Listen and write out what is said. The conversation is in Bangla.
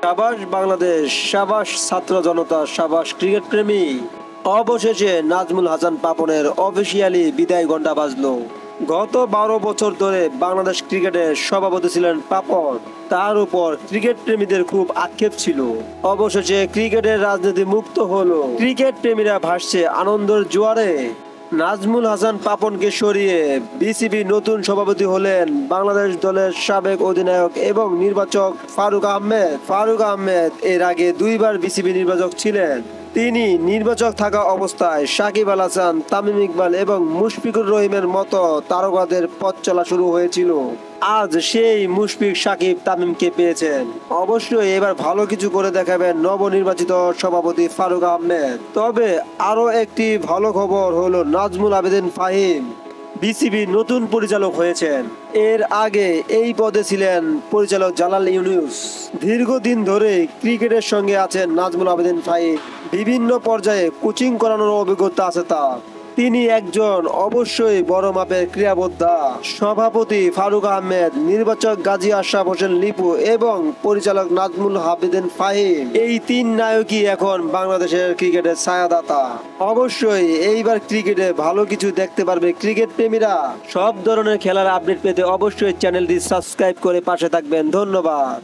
সাবাস বাংলাদেশ, সাবাস ছাত্র জনতা, সাবাস ক্রিকেট প্রেমী। অবশেষে নাজমুল হাসান পাপনের অফিসিয়ালি বিদায় ঘণ্টা বাজলো। গত 12 বছর ধরে বাংলাদেশ ক্রিকেটের সভাপতি ছিলেন পাপন। তার উপর ক্রিকেট প্রেমীদের খুব আক্ষেপ ছিল। অবশেষে ক্রিকেটের রাজনীতি মুক্ত হলো, ক্রিকেট প্রেমীরা ভাসছে আনন্দের জোয়ারে। নাজমুল হাসান পাপনকে সরিয়ে বিসিবি নতুন সভাপতি হলেন বাংলাদেশ দলের সাবেক অধিনায়ক এবং নির্বাচক ফারুক আহমেদ। ফারুক আহমেদ এর আগে 2 বার বিসিবি নির্বাচক ছিলেন। তিনি নির্বাচক থাকা অবস্থায় সাকিব আল হাসান, তামিম ইকবাল এবং মুশফিকুর রহিমের মতো তারকাদের পথ চলা শুরু হয়েছিল। আজ সেই মুশফিক, সাকিব, তামিমকে পেয়েছেন। অবশ্যই এবার ভালো কিছু করে দেখাবেন নবনির্বাচিত সভাপতি ফারুক আহমেদ। তবে আরো একটি ভালো খবর হলো নাজমুল আবেদিন ফাহিম বিসিবি নতুন পরিচালক হয়েছেন। এর আগে এই পদে ছিলেন পরিচালক জালাল ইউনুস। দীর্ঘদিন ধরে ক্রিকেটের সঙ্গে আছেন নাজমুল আবেদিন ফাহিম। বিভিন্ন পর্যায়ে কোচিং করানোর অভিজ্ঞতা আছে তার। তিনি একজন অবশ্যই বড় মাপের ক্রীড়াবোদ্ধা। সভাপতি ফারুক আহমেদ, নির্বাচক গাজী আশরাফ হোসেন লিপু এবং পরিচালক নাজমুল আবেদিন ফাহিম, এই 3 নায়কই এখন বাংলাদেশের ক্রিকেটের ছায়াদাতা। অবশ্যই এইবার ক্রিকেটে ভালো কিছু দেখতে পারবে ক্রিকেট প্রেমীরা। সব ধরনের খেলার আপডেট পেতে অবশ্যই চ্যানেলটি সাবস্ক্রাইব করে পাশে থাকবেন। ধন্যবাদ।